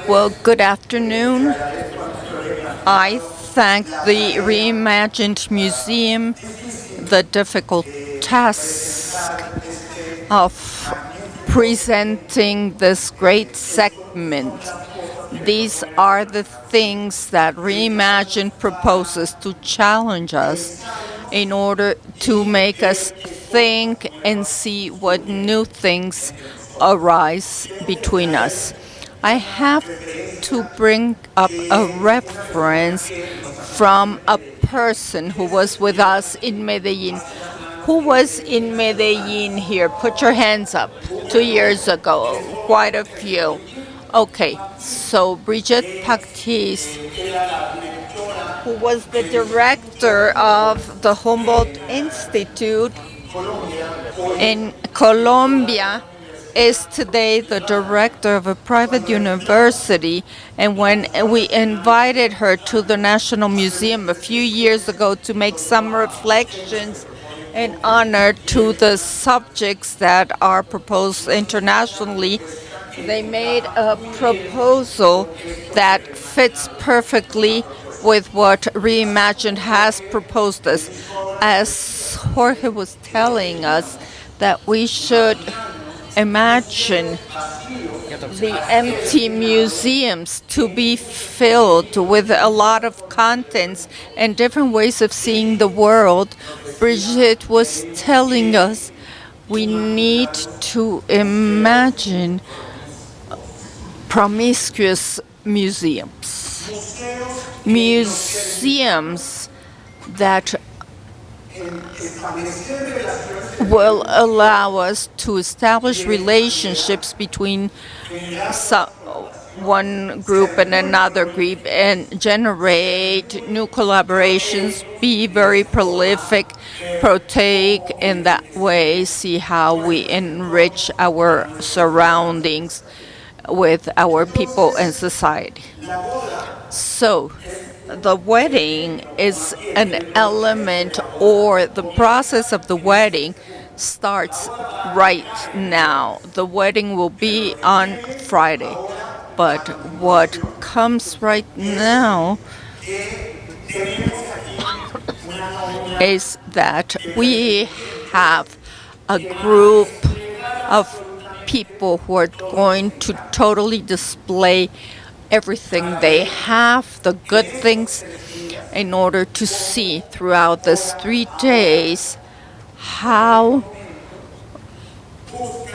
Well, good afternoon. I thank the Reimagined Museum the difficult task of presenting this great segment. These are the things that Reimagine proposes to challenge us in order to make us think and see what new things arise between us. I have to bring up a reference from a person who was with us in Medellin. Who was in Medellin here? Put your hands up. 2 years ago, quite a few. Okay, so Brigitte Pactis, who was the director of the Humboldt Institute in Colombia, is today the director of a private university. And when we invited her to the National Museum a few years ago to make some reflections in honor to the subjects that are proposed internationally, they made a proposal that fits perfectly with what Reimagined has proposed us. As Jorge was telling us, that we should imagine the empty museums to be filled with a lot of contents and different ways of seeing the world. Brigitte was telling us we need to imagine promiscuous museums. Museums that will allow us to establish relationships between one group and another group and generate new collaborations, be very prolific, protege in that way, see how we enrich our surroundings with our people and society. So, the wedding is an element, or the process of the wedding starts right now. The wedding will be on Friday. But what comes right now is that we have a group of people who are going to totally display everything they have, the good things, in order to see throughout these 3 days how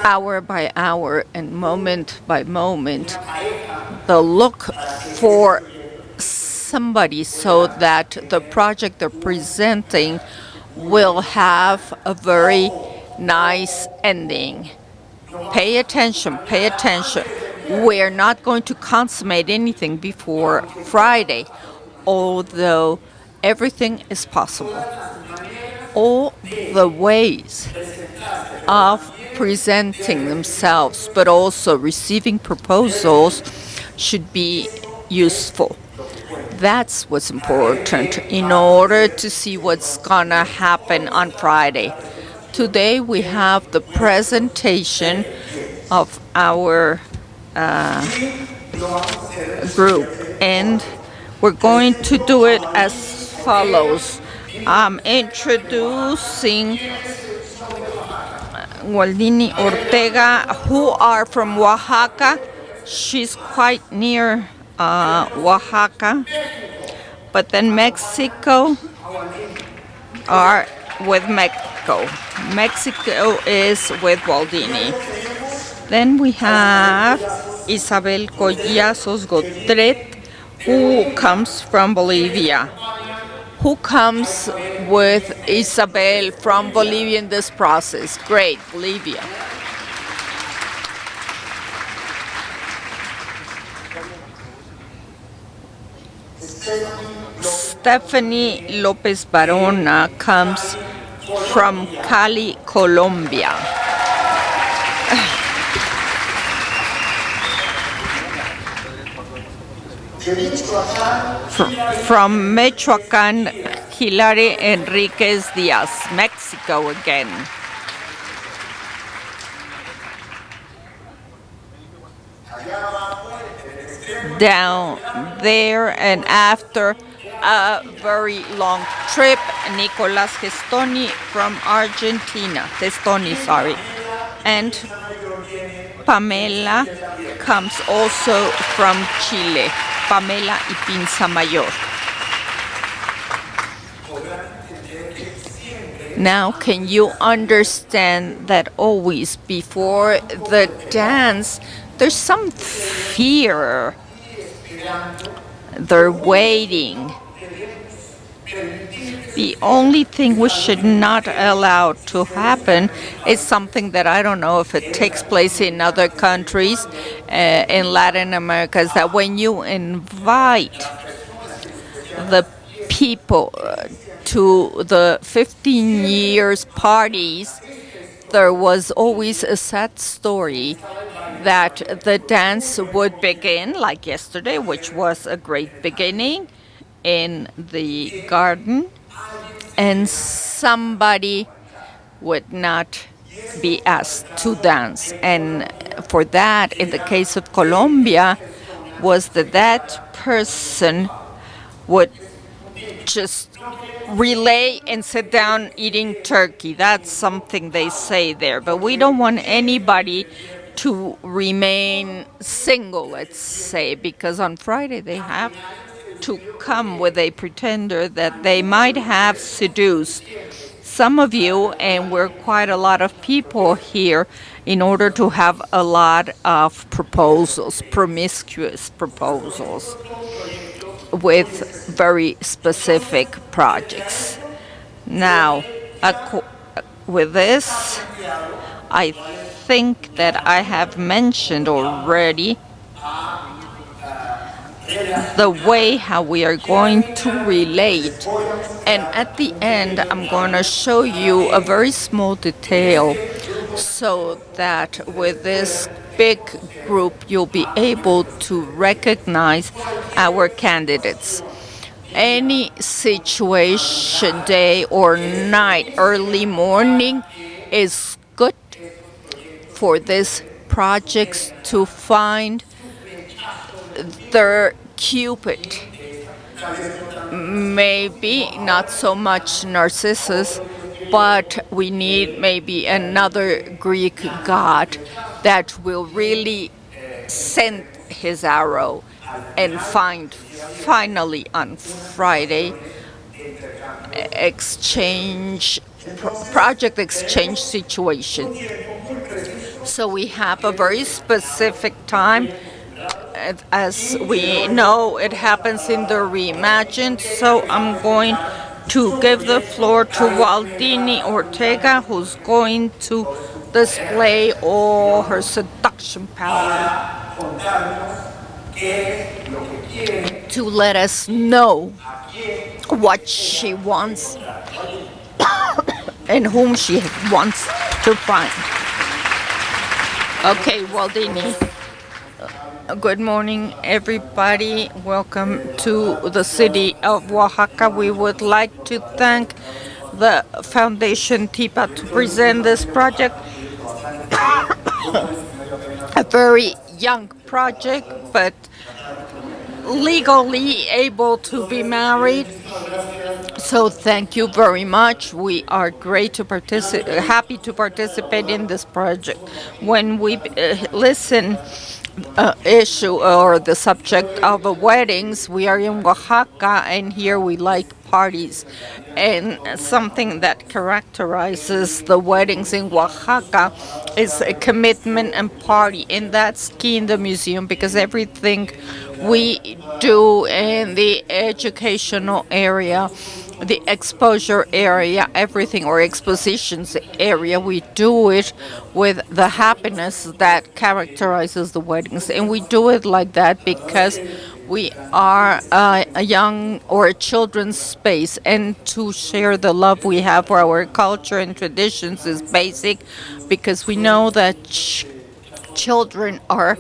hour by hour and moment by moment the look for somebody, so that the project they're presenting will have a very nice ending. Pay attention, pay attention. We're not going to consummate anything before Friday, although everything is possible. All the ways of presenting themselves, but also receiving proposals, should be useful. That's what's important in order to see what's gonna happen on Friday. Today we have the presentation of our group, and we're going to do it as follows. I'm introducing Waldini Ortega, who are from Oaxaca. She's quite near Oaxaca, but then Mexico are with Mexico. Mexico is with Waldini. Then we have Isabel Collazos Gottret, who comes from Bolivia. Who comes with Isabel from Bolivia in this process? Great, Bolivia. Stephanie López Barona comes from Cali, Colombia. From Michoacán, Hilary Enríquez Díaz, Mexico again. down there, and after a very long trip, Nicolás Testoni from Argentina, Testoni, sorry, and Pamela comes also from Chile, Pamela Ipinza Mayor. Now, can you understand that always before the dance, there's some fear? They're waiting. The only thing we should not allow to happen is something that I don't know if it takes place in other countries in Latin America, is that when you invite the people to the 15 years parties, there was always a sad story that the dance would begin, like yesterday, which was a great beginning, in the garden, and somebody would not be asked to dance. And for that, in the case of Colombia, was that person would just relay and sit down eating turkey. That's something they say there. But we don't want anybody to remain single, let's say, because on Friday they have to come with a pretender that they might have seduced some of you, and we're quite a lot of people here, in order to have a lot of proposals, promiscuous proposals, with very specific projects. Now, with this, I think that I have mentioned already the way how we are going to relate. And at the end, I'm going to show you a very small detail so that with this big group, you'll be able to recognize our candidates. Any situation, day or night, early morning, is good for these projects to find their Cupid. Maybe not so much Narcissus, but we need maybe another Greek god that will really send his arrow and find finally on Friday project exchange situation. So we have a very specific time. As we know, it happens in the Reimagined. So I'm going to give the floor to Waldini Ortega, who's going to display all her seduction power to let us know what she wants and whom she wants to find. Okay, Waldini. Good morning, everybody. Welcome to the city of Oaxaca. We would like to thank the Foundation TIPA to present this project. A very young project, but legally able to be married. So thank you very much. We are happy to participate in this project. When we listen issue or the subject of weddings, we are in Oaxaca, and here we like parties. And something that characterizes the weddings in Oaxaca is a commitment and party, and that's key in the museum, because everything we do in the educational area, the exposure area, everything, or expositions area, we do it with the happiness that characterizes the weddings. And we do it like that because we are a young or a children's space, and to share the love we have for our culture and traditions is basic, because we know that children are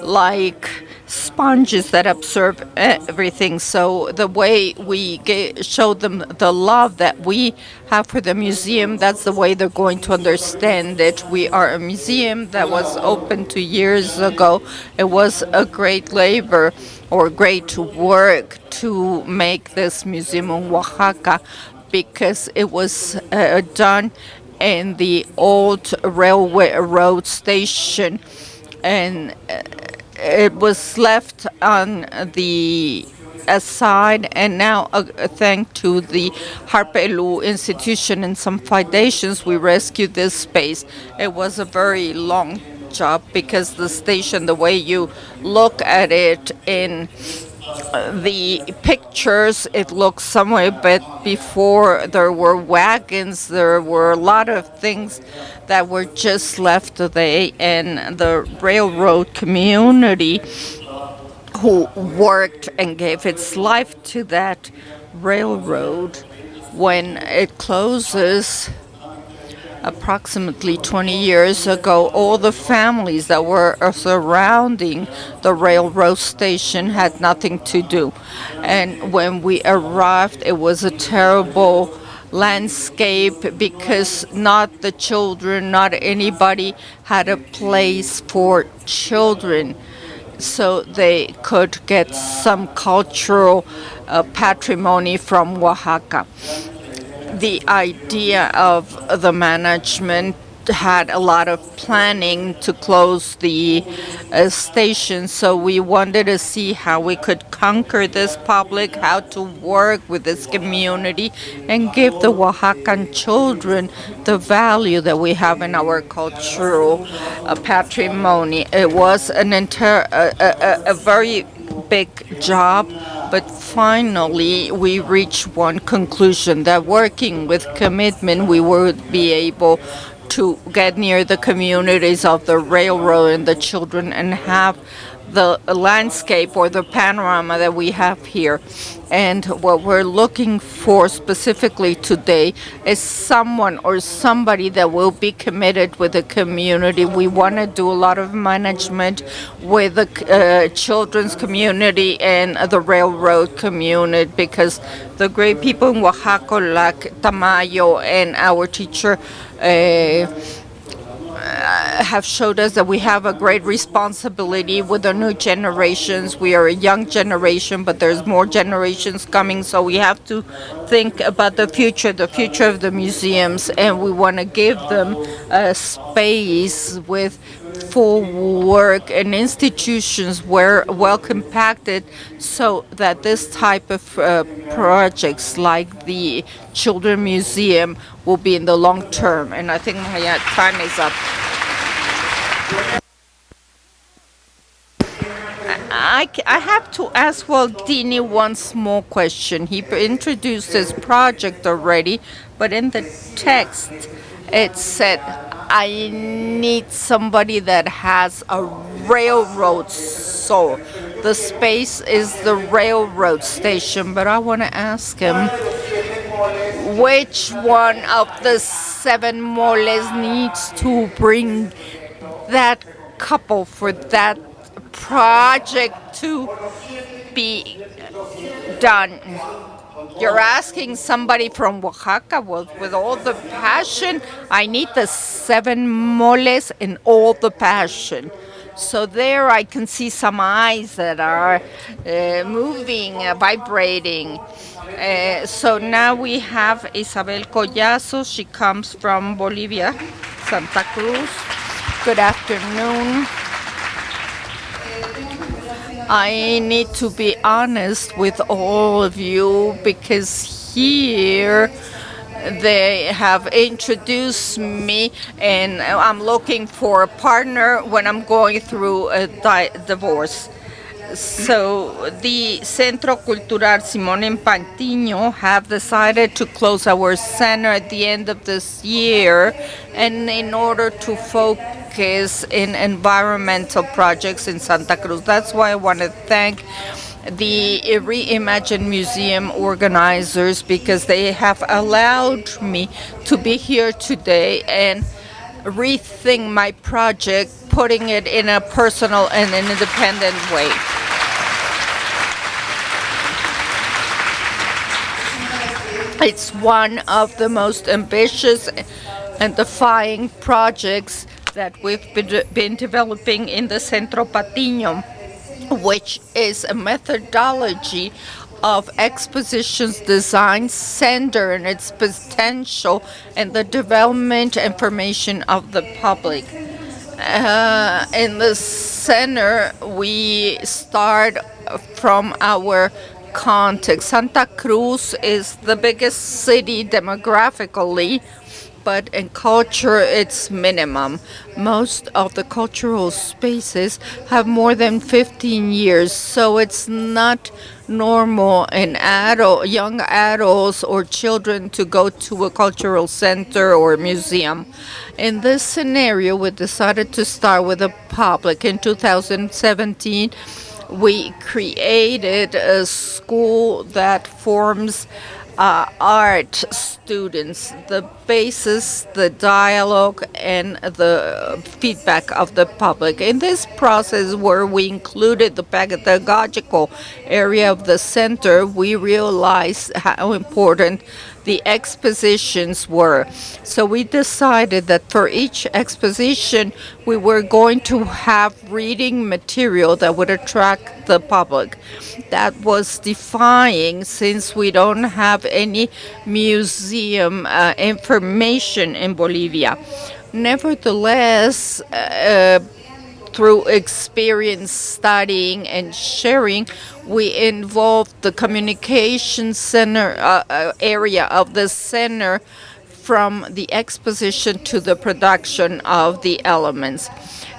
like sponges that absorb everything. So the way we show them the love that we have for the museum, that's the way they're going to understand it. We are a museum that was opened 2 years ago. It was a great labor or great work to make this museum in Oaxaca, because it was done in the old railway road station, and it was left on the aside, and now thanks to the Harpelu institution and some foundations, we rescued this space. It was a very long job, because the station, the way you look at it in the pictures, it looks somewhere, but before there were wagons, there were a lot of things that were just left today, and the railroad community who worked and gave its life to that railroad, when it closes approximately 20 years ago, all the families that were surrounding the railroad station had nothing to do. And when we arrived, it was a terrible landscape, because not the children, not anybody had a place for children, so they could get some cultural patrimony from Oaxaca. The idea of the management had a lot of planning to close the station, so we wanted to see how we could conquer this public, how to work with this community, and give the Oaxacan children the value that we have in our cultural patrimony. It was a very big job, but finally we reached one conclusion, that working with commitment, we would be able to get near the communities of the railroad and the children, and have the landscape or the panorama that we have here. And what we're looking for specifically today is someone or somebody that will be committed with the community. We want to do a lot of management with the children's community and the railroad community, because the great people in Oaxaca, like Tamayo and our teacher, have showed us that we have a great responsibility with the new generations. We are a young generation, but there's more generations coming, so we have to think about the future of the museums, and we want to give them a space with full work and institutions where well compacted, so that this type of projects like the Children Museum will be in the long term. And I think my time is up. I have to ask Waldini one small question. He introduced his project already, but in the text it said, I need somebody that has a railroad soul. The space is the railroad station, but I want to ask him, which one of the 7 moles needs to bring that couple for that project to be done? You're asking somebody from Oaxaca with all the passion. I need the 7 moles and all the passion. So there I can see some eyes that are moving, vibrating. So now we have Isabel Collazos. She comes from Bolivia, Santa Cruz. Good afternoon. I need to be honest with all of you, because here they have introduced me, and I'm looking for a partner when I'm going through a divorce. So the Centro Cultural Simón Empantino have decided to close our center at the end of this year, and in order to focus in environmental projects in Santa Cruz. That's why I want to thank the Reimagining Museum organizers, because they have allowed me to be here today and rethink my project, putting it in a personal and an independent way. It's one of the most ambitious and defying projects that we've been developing in the Centro Patiño, which is a methodology of expositions design centered in its potential and the development and formation of the public. In the center, we start from our context. Santa Cruz is the biggest city demographically, but in culture it's minimum. Most of the cultural spaces have more than 15 years, so it's not normal in young adults or children to go to a cultural center or museum. In this scenario, we decided to start with the public. In 2017, we created a school that forms art students, the basis, the dialogue, and the feedback of the public. In this process, where we included the pedagogical area of the center, we realized how important the expositions were. So we decided that for each exposition, we were going to have reading material that would attract the public. That was defying since we don't have any museum information in Bolivia. Nevertheless, through experience studying and sharing, we involved the communication center area of the center from the exposition to the production of the elements.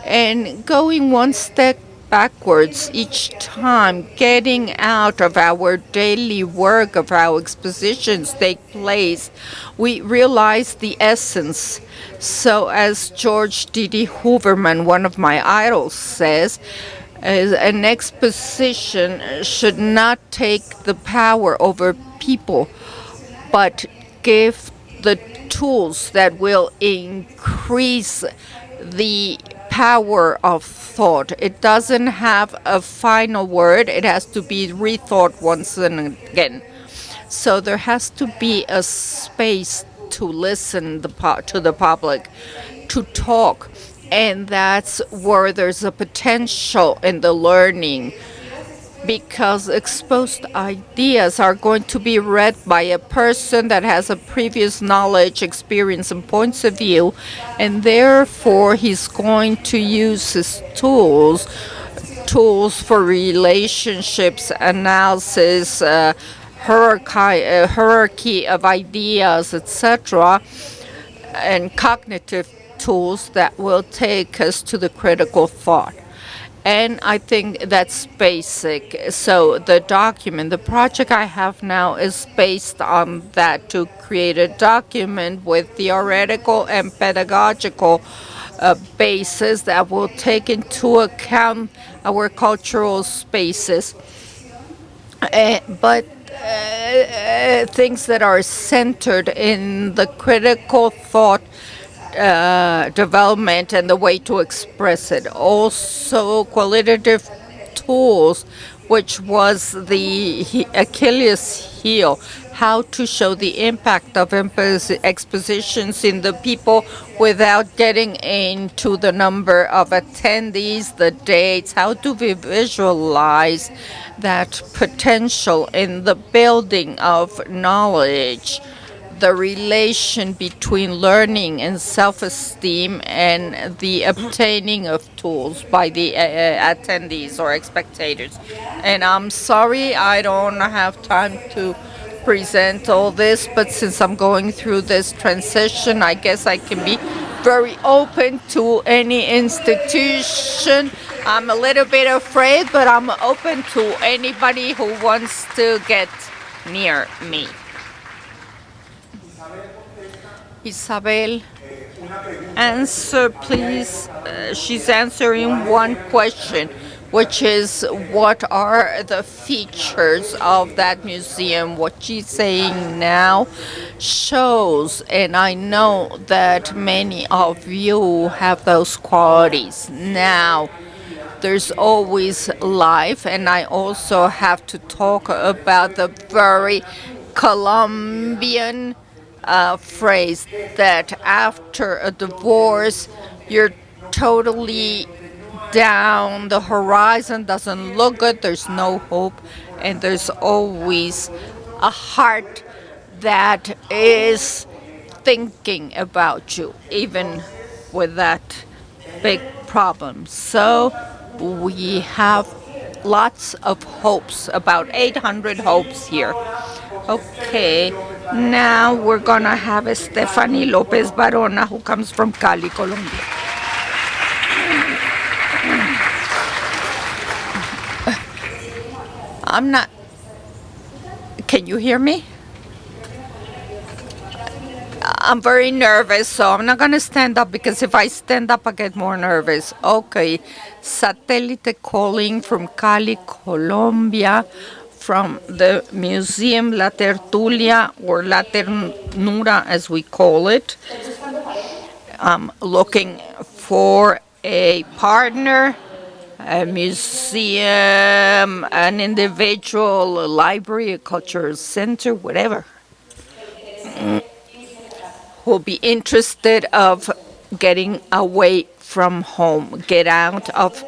And going one step backwards each time, getting out of our daily work of our expositions take place, we realize the essence. So as George D.D. Hooverman, one of my idols, says, an exposition should not take the power over people, but give the tools that will increase the power of thought. It doesn't have a final word. It has to be rethought once and again. So there has to be a space to listen to the public, to talk. And that's where there's a potential in the learning, because exposed ideas are going to be read by a person that has a previous knowledge, experience, and points of view, and therefore he's going to use his tools for relationships, analysis, hierarchy of ideas, etc., and cognitive tools that will take us to the critical thought. And I think that's basic. So the project I have now is based on that, to create a document with theoretical and pedagogical basis that will take into account our cultural spaces. But things that are centered in the critical thought development and the way to express it. Also, qualitative tools, which was the Achilles heel, how to show the impact of expositions in the people without getting into the number of attendees, the dates, how do we visualize that potential in the building of knowledge, the relation between learning and self-esteem, and the obtaining of tools by the attendees or spectators. And I'm sorry I don't have time to present all this, but since I'm going through this transition, I guess I can be very open to any institution. I'm a little bit afraid, but I'm open to anybody who wants to get near me. Isabel, answer please. She's answering one question, which is what are the features of that museum. What she's saying now shows, and I know that many of you have those qualities. Now, there's always life, and I also have to talk about the very Colombian phrase that after a divorce, you're totally down, the horizon doesn't look good, there's no hope, and there's always a heart that is thinking about you, even with that big problem. So we have lots of hopes, about 800 hopes here. Okay, now we're gonna have Stephanie López Barona, who comes from Cali, Colombia. I'm not. Can you hear me? I'm very nervous, so I'm not going to stand up because if I stand up, I get more nervous. Okay. Satellite calling from Cali, Colombia, from the Museum La Tertulia, or La Ternura as we call it. I'm looking for a partner, a museum, an individual, a library, a cultural center, whatever, who'll be interested of getting away from home, get out of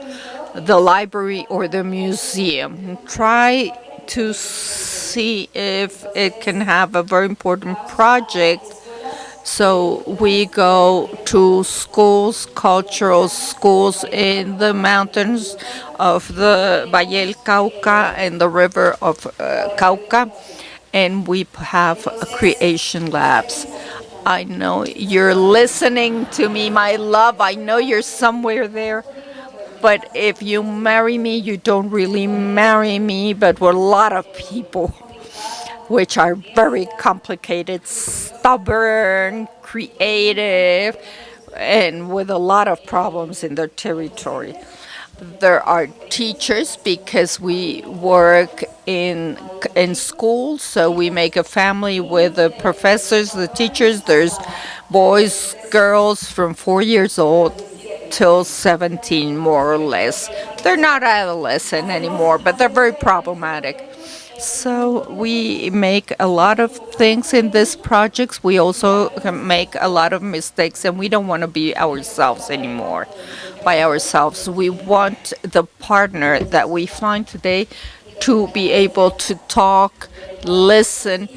the library or the museum. Try to see if it can have a very important project. So we go to schools, cultural schools in the mountains of the Valle del Cauca and the river of Cauca, and we have creation labs. I know you're listening to me, my love. I know you're somewhere there. But if you marry me, you don't really marry me, but we're a lot of people which are very complicated, stubborn, creative, and with a lot of problems in their territory. There are teachers because we work in schools, so we make a family with the professors, the teachers. There's boys, girls from 4 years old till 17, more or less. They're not adolescent anymore, but they're very problematic. So we make a lot of things in these projects. We also can make a lot of mistakes, and we don't want to be ourselves anymore. By ourselves, we want the partner that we find today to be able to talk, listen,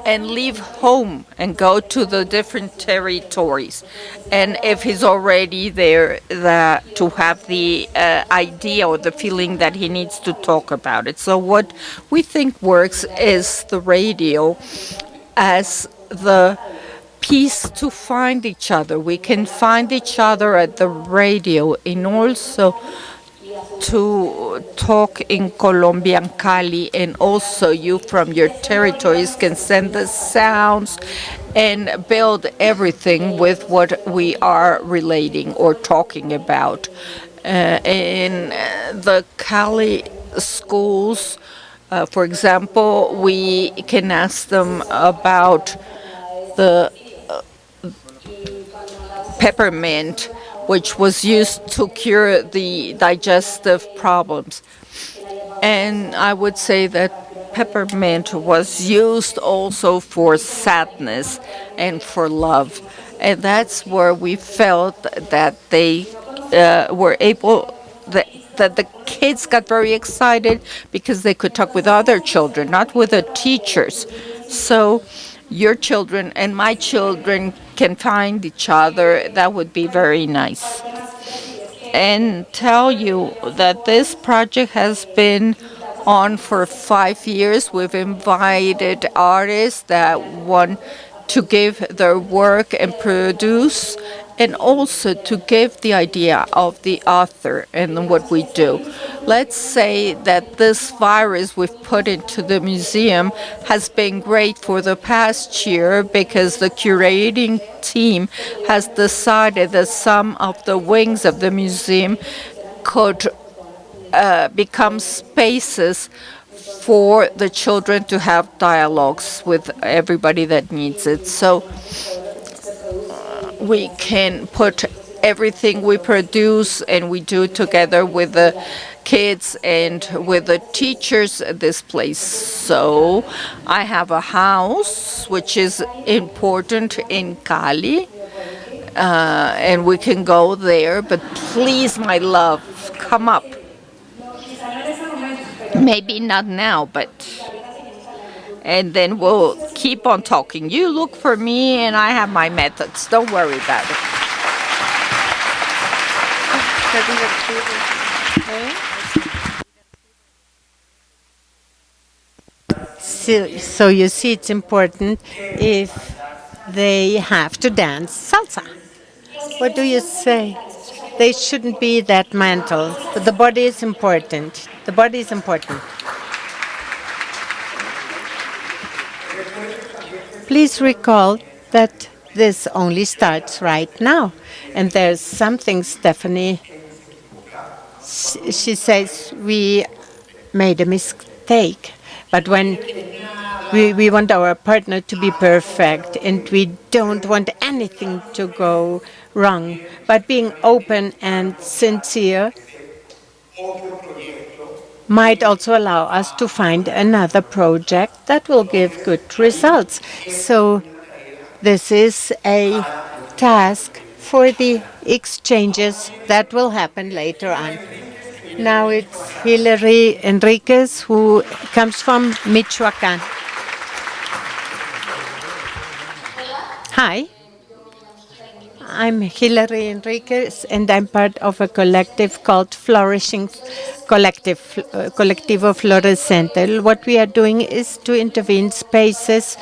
and leave home and go to the different territories. And if he's already there, that to have the idea or the feeling that he needs to talk about it. So what we think works is the radio as the piece to find each other. We can find each other at the radio and also to talk in Colombian Cali, and also you from your territories can send the sounds and build everything with what we are relating or talking about. In the Cali schools, for example, we can ask them about the peppermint, which was used to cure the digestive problems. And I would say that peppermint was used also for sadness and for love. And that's where we felt that they were able, that the kids got very excited because they could talk with other children, not with the teachers. So your children and my children can find each other. That would be very nice. And tell you that this project has been on for 5 years. We've invited artists that want to give their work and produce, and also to give the idea of the author and what we do. Let's say that this virus we've put into the museum has been great for the past year because the curating team has decided that some of the wings of the museum could become spaces for the children to have dialogues with everybody that needs it. So we can put everything we produce and we do together with the kids and with the teachers at this place. So I have a house which is important in Cali, and we can go there. But please, my love, come up. Maybe not now, but and then we'll keep on talking. You look for me, and I have my methods. Don't worry about it. So you see, it's important if they have to dance salsa. What do you say? They shouldn't be that mental. But the body is important. The body is important. Please recall that this only starts right now. And there's something, Stephanie, she says we made a mistake. But when we want our partner to be perfect and we don't want anything to go wrong. But being open and sincere might also allow us to find another project that will give good results. So this is a task for the exchanges that will happen later on. Now it's Hilary Enríquez, who comes from Michoacán. Hi. I'm Hilary Enríquez, and I'm part of a collective called Flourishing Collective, Colectivo Florescente. What we are doing is to intervene spaces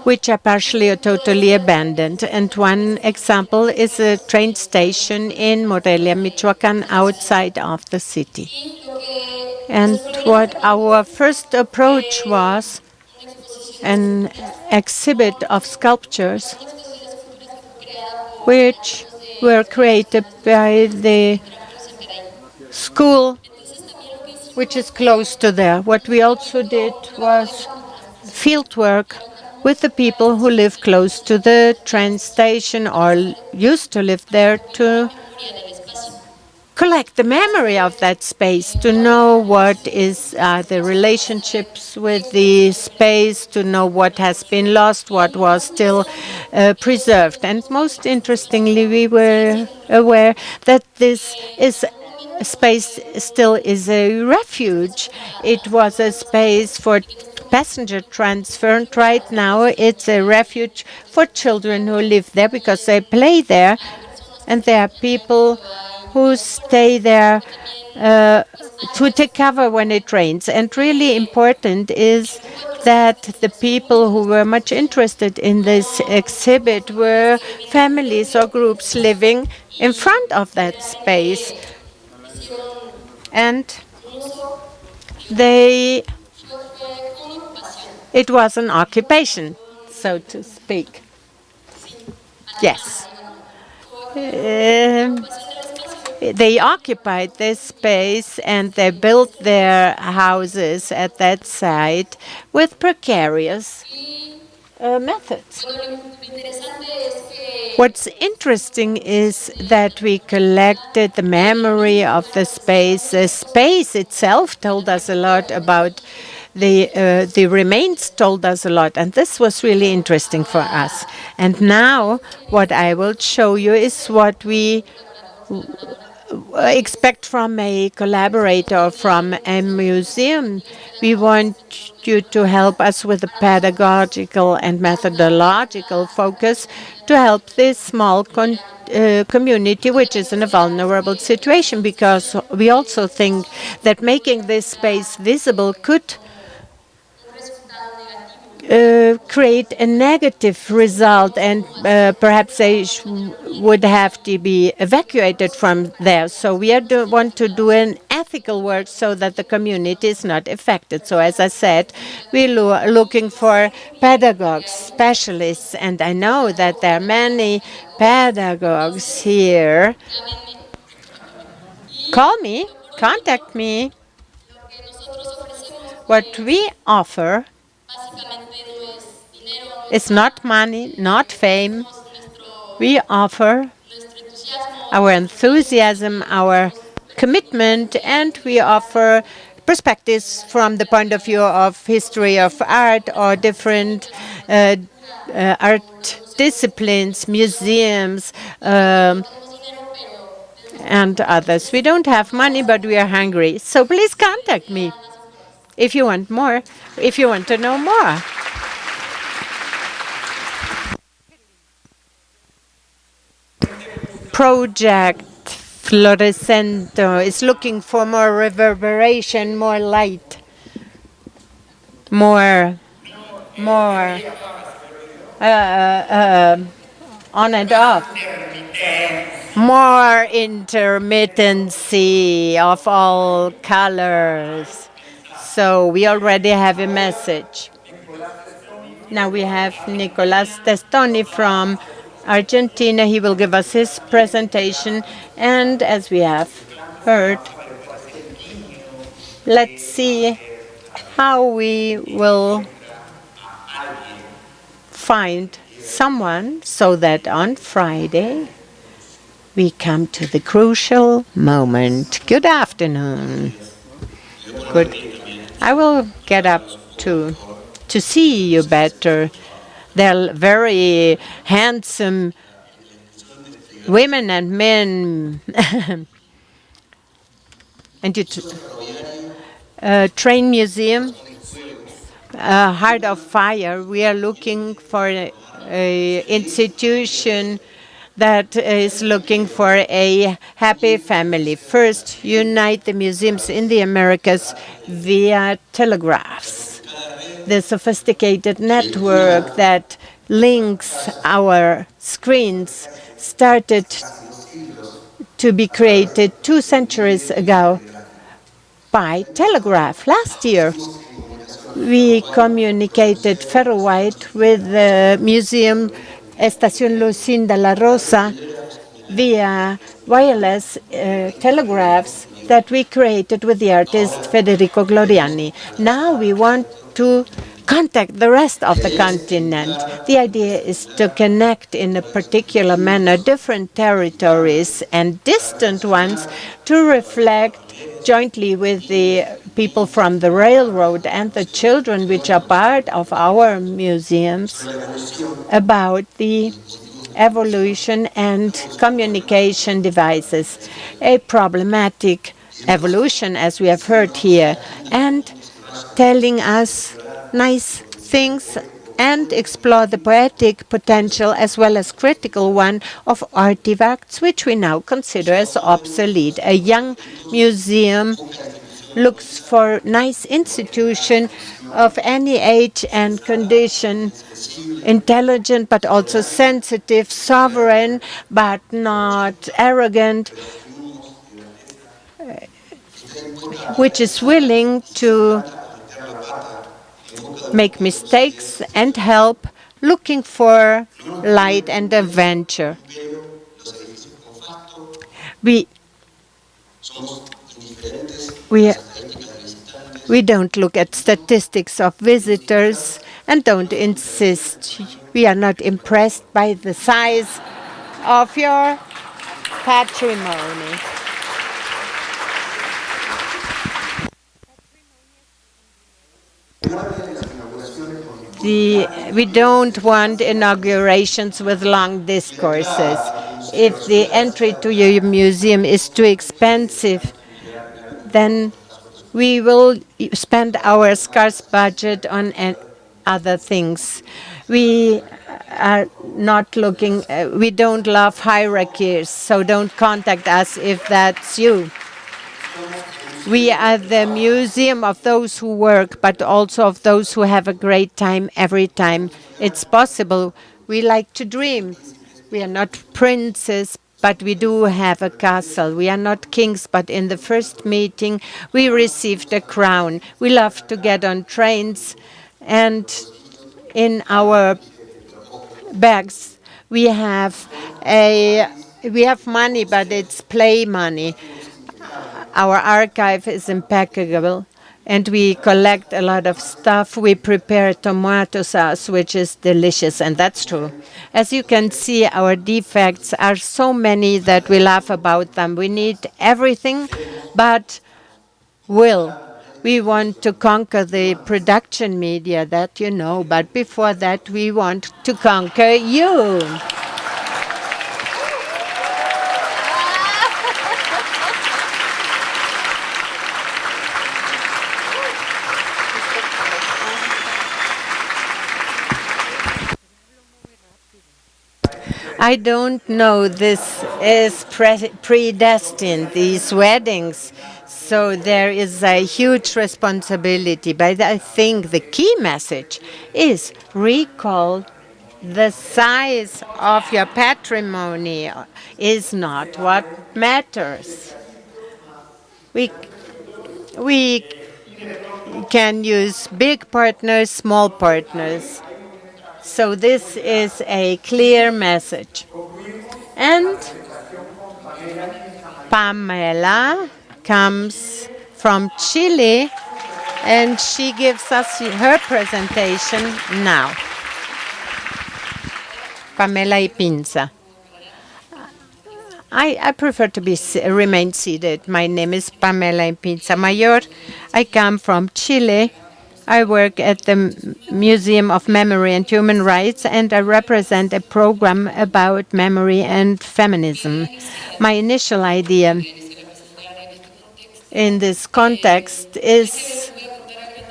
which are partially or totally abandoned. And one example is a train station in Morelia, Michoacán, outside of the city. And what our first approach was an exhibit of sculptures which were created by the school which is close to there. What we also did was field work with the people who live close to the train station or used to live there to collect the memory of that space, to know what is the relationships with the space, to know what has been lost, what was still preserved. And most interestingly, we were aware that this is space still is a refuge. It was a space for passenger transfer, and right now it's a refuge for children who live there because they play there, and there are people who stay there to take cover when it rains. And really important is that the people who were much interested in this exhibit were families or groups living in front of that space. And it was an occupation, so to speak. Yes. They occupied this space and they built their houses at that site with precarious methods. What's interesting is that we collected the memory of the space. The space itself told us a lot about the remains told us a lot, and this was really interesting for us. And now what I will show you is what we expect from a collaborator from a museum. We want you to help us with the pedagogical and methodological focus to help this small community which is in a vulnerable situation, because we also think that making this space visible could create a negative result, and perhaps they would have to be evacuated from there. So we want to do an ethical work so that the community is not affected. So as I said, we're looking for pedagogues, specialists, and I know that there are many pedagogues here. Call me, contact me. What we offer it's not money, not fame. We offer our enthusiasm, our commitment, and we offer perspectives from the point of view of history of art or different art disciplines, museums, and others. We don't have money, but we are hungry. So please contact me if you want more, if you want to know more. Project Florescento is looking for more reverberation, more light, more on and off, more intermittency of all colors. So we already have a message. Now we have Nicolás Testoni from Argentina. He will give us his presentation. And as we have heard, let's see how we will find someone so that on Friday we come to the crucial moment. Good afternoon. Good. I will get up to see you better. They're very handsome women and men. And you train museum, Heart of Fire. We are looking for a institution that is looking for a happy family. First, unite the museums in the Americas via telegraphs. The sophisticated network that links our screens started to be created 2 centuries ago by telegraph. Last year, we communicated ferro-white with the museum Estación Lucinda La Rosa via wireless telegraphs that we created with the artist Federico Gloriani. Now we want to contact the rest of the continent. The idea is to connect in a particular manner different territories and distant ones to reflect jointly with the people from the railroad and the children which are part of our museums about the evolution and communication devices, a problematic evolution as we have heard here, and telling us nice things and explore the poetic potential as well as critical one of artifacts which we now consider as obsolete. A young museum looks for nice institution of any age and condition, intelligent but also sensitive, sovereign but not arrogant, which is willing to make mistakes and help, looking for light and adventure. We don't look at statistics of visitors and don't insist. We are not impressed by the size of your patrimony. We don't want inaugurations with long discourses. If the entry to your museum is too expensive, then we will spend our scarce budget on other things. We are not looking, we don't love hierarchies, so don't contact us if that's you. We are the museum of those who work, but also of those who have a great time every time it's possible. We like to dream. We are not princes, but we do have a castle. We are not kings, but in the first meeting, we received a crown. We love to get on trains, and in our bags, we have money, but it's play money. Our archive is impeccable. and we collect a lot of stuff. We prepare tomato sauce, which is delicious, and that's true. As you can see, our defects are so many that we laugh about them. We need everything but will. We want to conquer the production media, that you know, but before that, we want to conquer you. I don't know. This is predestined, these weddings. So there is a huge responsibility. But I think the key message is recall the size of your patrimony is not what matters. We, we can use big partners, small partners. So this is a clear message. And Pamela comes from Chile, and she gives us her presentation now. Pamela Ipinza. I prefer to remain seated. My name is Pamela Ipinza Mayor. I come from Chile. I work at the Museum of Memory and Human Rights, and I represent a program about memory and feminism. My initial idea in this context is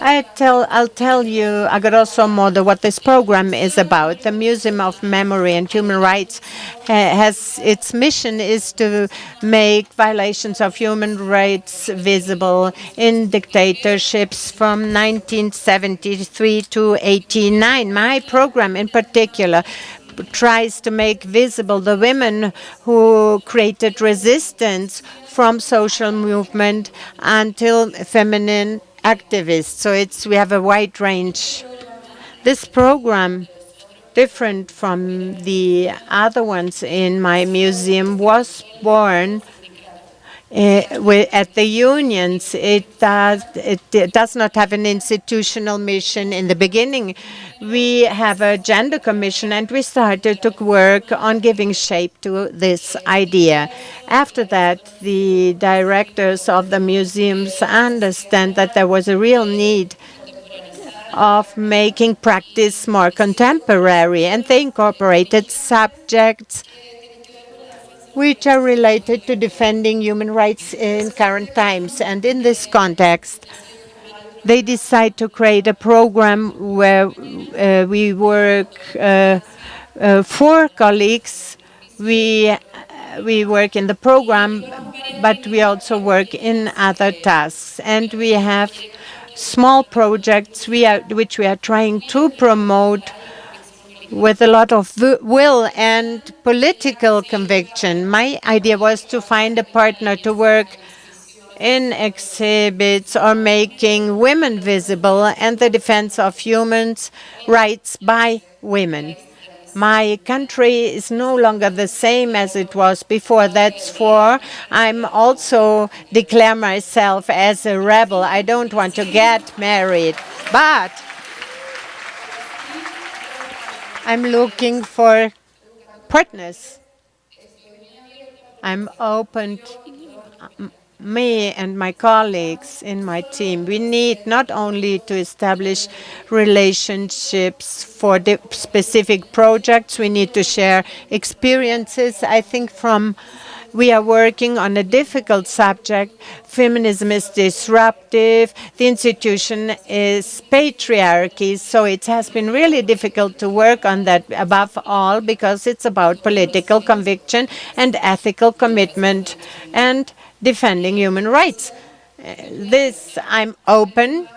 I'll tell you a grosso modo what this program is about. The Museum of Memory and Human Rights has its mission is to make violations of human rights visible in dictatorships from 1973 to 89. My program in particular tries to make visible the women who created resistance from social movement until feminine activists. So we have a wide range. This program, different from the other ones in my museum, was born at the unions. It does not have an institutional mission. In the beginning, we have a gender commission, and we started to work on giving shape to this idea. After that, the directors of the museums understand that there was a real need of making practice more contemporary, and they incorporated subjects which are related to defending human rights in current times. And in this context, they decide to create a program where we work 4 colleagues. We work in the program, but we also work in other tasks. And we have small projects which we are trying to promote with a lot of will and political conviction. My idea was to find a partner to work in exhibits or making women visible and the defense of human rights by women. My country is no longer the same as it was before. That's for I'm also declare myself as a rebel. I don't want to get married, but I'm looking for partners. I'm open. Me and my colleagues in my team, we need not only to establish relationships for the specific projects, we need to share experiences. I think we are working on a difficult subject. Feminism is disruptive. The institution is patriarchy. So it has been really difficult to work on that above all because it's about political conviction and ethical commitment and defending human rights. I'm open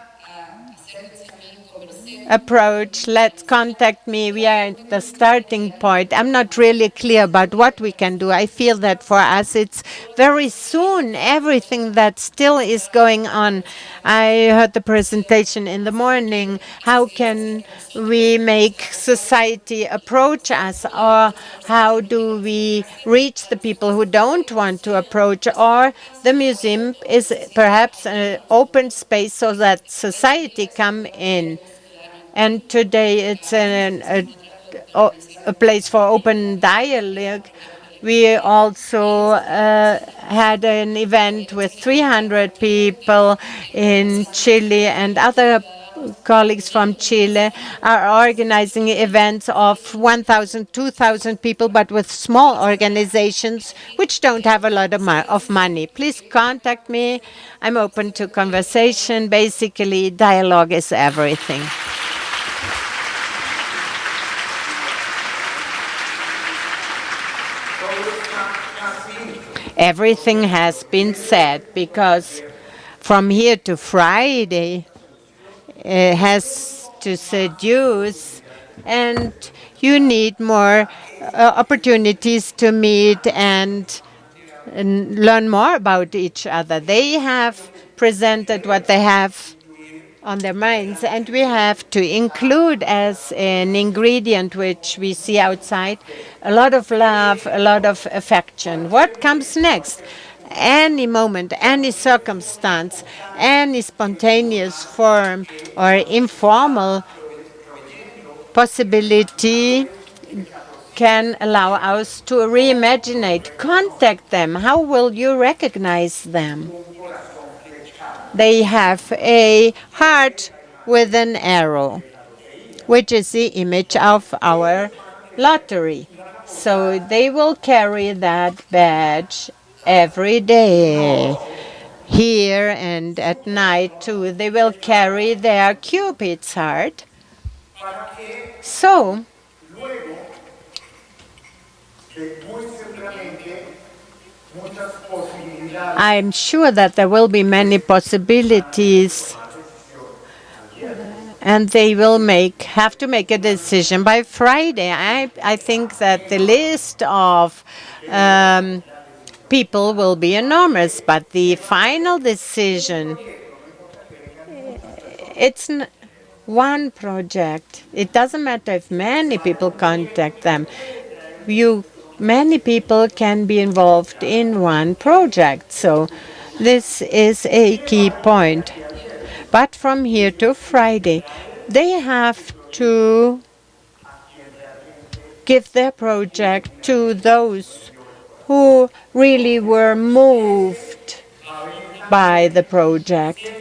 approach. Let's contact me. We are at the starting point. I'm not really clear about what we can do. I feel that for us it's very soon, everything that still is going on. I heard the presentation in the morning. How can we make society approach us, or how do we reach the people who don't want to approach? Or the museum is perhaps an open space so that society come in. And today it's a place for open dialogue. We also had an event with 300 people in Chile, and other colleagues from Chile are organizing events of 1,000, 2,000 people, but with small organizations which don't have a lot of money. Please contact me. I'm open to conversation. Basically, dialogue is everything. Everything has been said, because from here to Friday has to seduce, and you need more opportunities to meet and learn more about each other. They have presented what they have on their minds, and we have to include as an ingredient which we see outside a lot of love, a lot of affection. What comes next? Any moment, any circumstance, any spontaneous form or informal possibility can allow us to reimagine. Contact them. How will you recognize them? They have a heart with an arrow, which is the image of our lottery. So they will carry that badge every day. Here and at night too, they will carry their Cupid's heart. So I'm sure that there will be many possibilities, and they will have to make a decision by Friday. I think that the list of people will be enormous, but the final decision, it's one project. It doesn't matter if many people contact them. Many people can be involved in one project. So this is a key point. But from here to Friday, they have to give their project to those who really were moved by the project.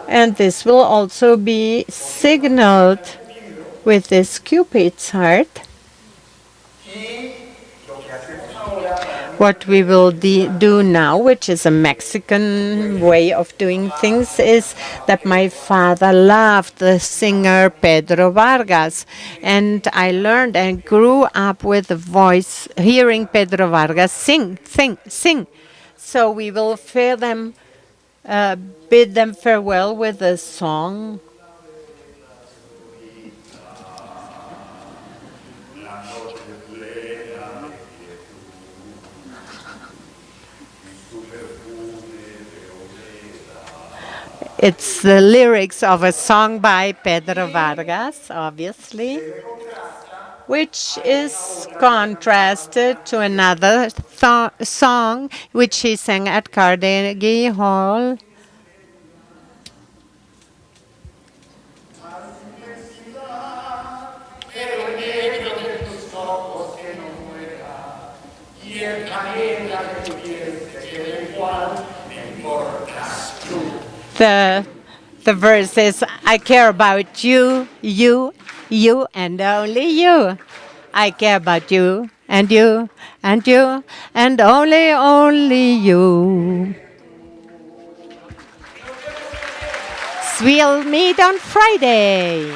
And this will also be signaled with this Cupid's heart. What we will do now, which is a Mexican way of doing things, is that my father loved the singer Pedro Vargas. And I learned and grew up with the voice, hearing Pedro Vargas sing, sing. So we will bid them farewell with a song. It's the lyrics of a song by Pedro Vargas, obviously, which is contrasted to another song which he sang at Carnegie Hall. The verse is, I care about you, you, you, and only you. I care about you, and you, and you, and only you. We'll meet on Friday.